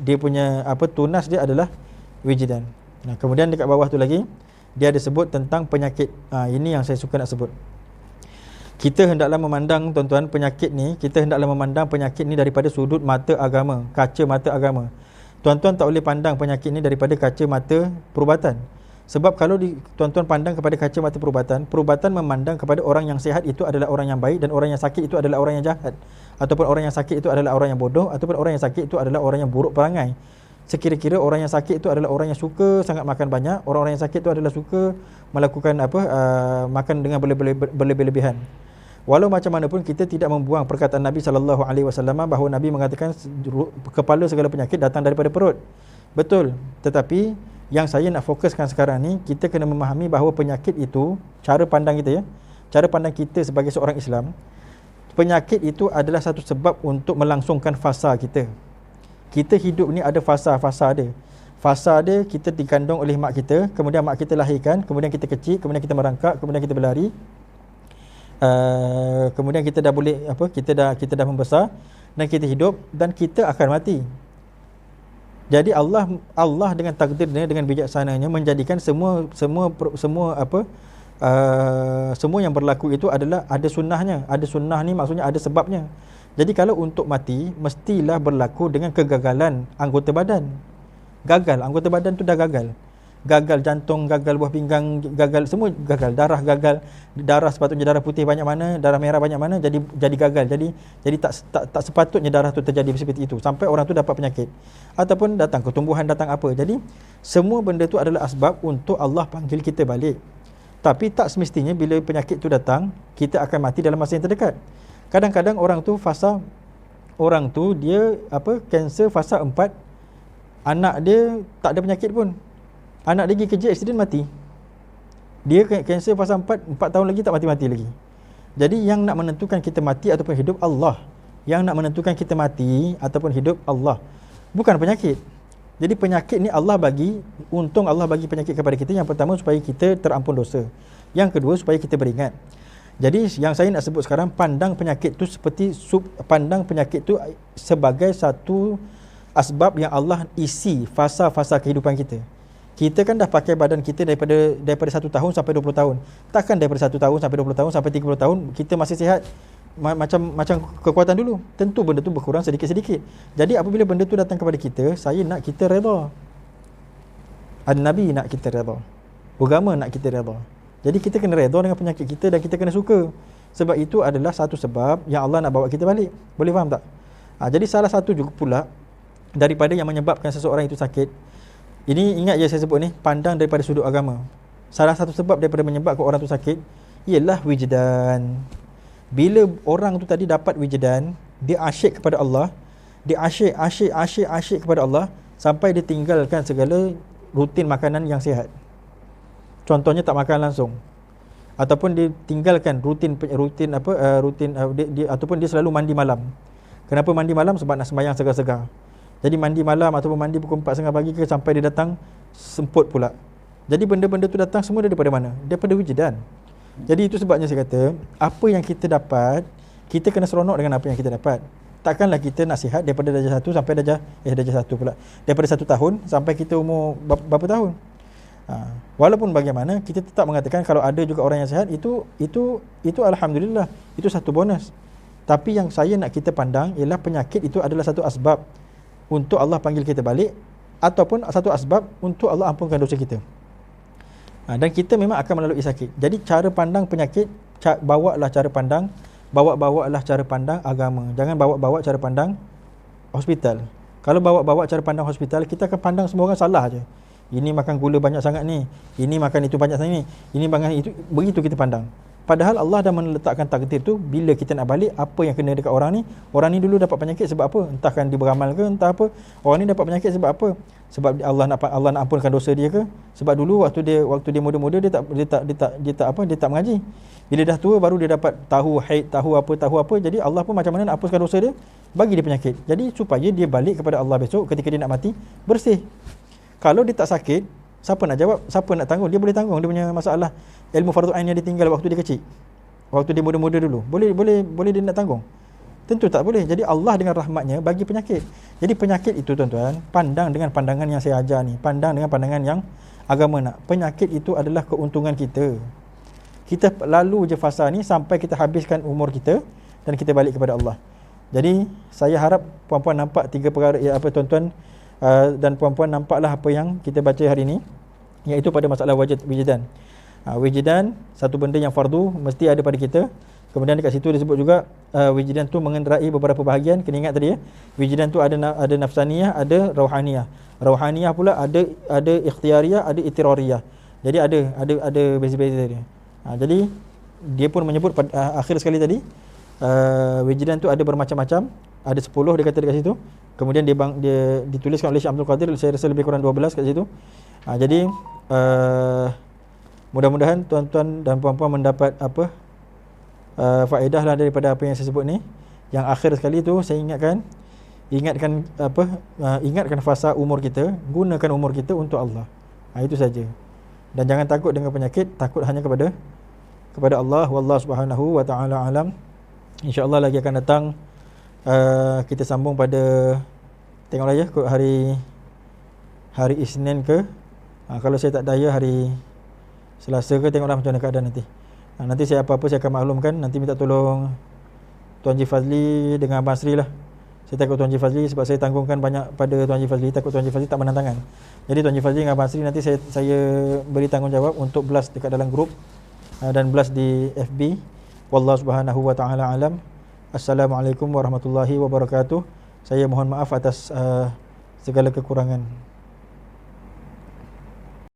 dia punya tunas dia adalah wijdan. Nah, kemudian dekat bawah tu lagi dia ada sebut tentang penyakit. Ini yang saya suka nak sebut. Kita hendaklah memandang, tuan-tuan, penyakit ni, kita hendaklah memandang penyakit ni daripada sudut mata agama, kaca mata agama. Tuan-tuan tak boleh pandang penyakit ni daripada kaca mata perubatan. Sebab kalau tuan-tuan pandang kepada kaca mata perubatan, perubatan memandang kepada orang yang sihat itu adalah orang yang baik dan orang yang sakit itu adalah orang yang jahat. Ataupun orang yang sakit itu adalah orang yang bodoh, ataupun orang yang sakit itu adalah orang yang buruk perangai. Sekira-kira orang yang sakit itu adalah orang yang suka sangat makan banyak, orang-orang yang sakit itu adalah suka melakukan makan dengan berlebih-lebihan. Walau macam mana pun kita tidak membuang perkataan Nabi SAW bahawa Nabi mengatakan kepala segala penyakit datang daripada perut. Betul, tetapi yang saya nak fokuskan sekarang ni, kita kena memahami bahawa penyakit itu, cara pandang kita cara pandang kita sebagai seorang Islam, penyakit itu adalah satu sebab untuk melangsungkan fasa kita. Kita hidup ni ada fasa dia. Fasa dia, kita dikandung oleh mak kita, kemudian mak kita lahirkan, kemudian kita kecil, kemudian kita merangkak, kemudian kita berlari. Kemudian kita dah boleh kita dah membesar dan kita hidup dan kita akan mati. Jadi Allah dengan takdirnya, dengan bijaksananya menjadikan semua yang berlaku itu adalah ada sunnahnya. Ada sunnah ni maksudnya ada sebabnya. Jadi kalau untuk mati mestilah berlaku dengan kegagalan anggota badan. Gagal anggota badan tu dah gagal. Gagal jantung, gagal buah pinggang, gagal semua gagal. Darah gagal, darah sepatutnya darah putih banyak mana, darah merah banyak mana, jadi gagal. Jadi tak sepatutnya darah tu terjadi seperti itu sampai orang tu dapat penyakit ataupun datang ketumbuhan, datang apa. Jadi semua benda tu adalah asbab untuk Allah panggil kita balik. Tapi tak semestinya bila penyakit tu datang kita akan mati dalam masa yang terdekat. Kadang-kadang orang tu dia kanser fasa 4, anak dia tak ada penyakit pun. Anak dia pergi kerja aksiden mati. Dia kanser fasa 4 tahun lagi tak mati-mati lagi. Jadi yang nak menentukan kita mati ataupun hidup Allah. Yang nak menentukan kita mati ataupun hidup Allah, bukan penyakit. Jadi penyakit ni Allah bagi, untung Allah bagi penyakit kepada kita. Yang pertama supaya kita terampun dosa. Yang kedua supaya kita beringat. Jadi yang saya nak sebut sekarang, pandang penyakit tu sebagai satu asbab yang Allah isi fasa-fasa kehidupan kita. Kita kan dah pakai badan kita daripada 1 tahun sampai 20 tahun. Takkan daripada 1 tahun sampai 20 tahun sampai 30 tahun kita masih sihat macam kekuatan dulu. Tentu benda tu berkurang sedikit-sedikit. Jadi apabila benda tu datang kepada kita, saya nak kita redha. Nabi nak kita redha. Agama nak kita redha. Jadi kita kena redha dengan penyakit kita dan kita kena suka. Sebab itu adalah satu sebab yang Allah nak bawa kita balik. Boleh faham tak? Jadi salah satu juga pula daripada yang menyebabkan seseorang itu sakit. Ini ingat je saya sebut ni, pandang daripada sudut agama. Salah satu sebab daripada menyebabkan orang tu sakit ialah wijdan. Bila orang tu tadi dapat wijdan, dia asyik kepada Allah, dia asyik kepada Allah sampai dia tinggalkan segala rutin makanan yang sihat. Contohnya tak makan langsung, ataupun dia tinggalkan ataupun dia selalu mandi malam. Kenapa mandi malam? Sebab nak sembahyang segar-segar. Jadi mandi malam ataupun mandi pukul 4:30 pagi ke sampai dia datang semput pula. Jadi benda-benda tu datang semua daripada mana? Daripada wijdan. Jadi itu sebabnya saya kata, apa yang kita dapat, kita kena seronok dengan apa yang kita dapat. Takkanlah kita nasihat daripada darjah 1 sampai darjah 1 pula. Daripada 1 tahun sampai kita umur berapa tahun? Walaupun bagaimana, kita tetap mengatakan kalau ada juga orang yang sihat, itu alhamdulillah, itu satu bonus. Tapi yang saya nak kita pandang ialah penyakit itu adalah satu asbab untuk Allah panggil kita balik, ataupun satu asbab untuk Allah ampunkan dosa kita. Dan kita memang akan melalui sakit. Jadi cara pandang penyakit, bawalah cara pandang agama. Jangan bawa cara pandang hospital. Kalau bawa cara pandang hospital, kita akan pandang semua orang salah aje. Ini makan gula banyak sangat ni, ini makan itu banyak sangat ni, ini makan itu, begitu kita pandang. Padahal Allah dah meletakkan takdir tu, bila kita nak balik, apa yang kena dekat orang ni dulu dapat penyakit sebab apa? Entahkan dia beramal ke, entah apa. Orang ni dapat penyakit sebab apa? Sebab Allah nak ampunkan dosa dia ke? Sebab dulu waktu dia muda-muda dia tak mengaji. Bila dah tua baru dia dapat tahu haid, tahu apa. Jadi Allah pun macam mana nak hapuskan dosa dia? Bagi dia penyakit. Jadi supaya dia balik kepada Allah besok ketika dia nak mati bersih. Kalau dia tak sakit, siapa nak jawab? Siapa nak tanggung? Dia boleh tanggung dia punya masalah ilmu fardu ain yang ditinggal waktu dia kecil. Waktu dia muda-muda dulu. Boleh dia nak tanggung. Tentu tak boleh. Jadi Allah dengan rahmatnya bagi penyakit. Jadi penyakit itu tuan-tuan, pandang dengan pandangan yang saya ajar ni, pandang dengan pandangan yang agama nak. Penyakit itu adalah keuntungan kita. Kita lalu je fasa ni sampai kita habiskan umur kita dan kita balik kepada Allah. Jadi saya harap puan-puan nampak tiga perkara tuan-tuan dan puan-puan nampaklah apa yang kita baca hari ini, iaitu pada masalah wijidan. Wijidan satu benda yang fardu mesti ada pada kita. Kemudian dekat situ disebut juga wijidan tu mengenderai beberapa bahagian. Kena ingat tadi wijidan tu ada nafsaniyah, ada rauhaniyah. Rauhaniyah pula ada ikhtiyariyah, ada itirariyah. Jadi ada beza-beza dia. Jadi dia pun menyebut akhir sekali tadi wijidan tu ada bermacam-macam, ada 10 dia kata dekat situ. Kemudian dia dituliskan oleh Syekh Abdul Qadir, saya rasa lebih kurang 12 kat situ. Jadi mudah-mudahan tuan-tuan dan puan-puan mendapat faedah lah daripada apa yang saya sebut ni. Yang akhir sekali tu saya ingatkan fasa umur kita, gunakan umur kita untuk Allah. Itu saja. Dan jangan takut dengan penyakit, takut hanya kepada Allah. Wallahu subhanahu wa ta'ala alam. InsyaAllah lagi akan datang kita sambung pada tengoklah ya hari Isnin ke, kalau saya tak daya hari Selasa ke, tengoklah macam mana keadaan nanti. Nanti saya apa-apa saya akan maklumkan. Nanti minta tolong Tuan Haji Fazli dengan Abang Sri lah. Saya takut Tuan Haji Fazli sebab saya tanggungkan banyak pada Tuan Haji Fazli, takut Tuan Haji Fazli tak menang tangan. Jadi Tuan Haji Fazli dengan Abang Sri nanti saya beri tanggungjawab untuk blast dekat dalam grup dan blast di FB. Wallahu subhanahu wa ta'ala alam. Assalamualaikum warahmatullahi wabarakatuh. Saya mohon maaf atas segala kekurangan.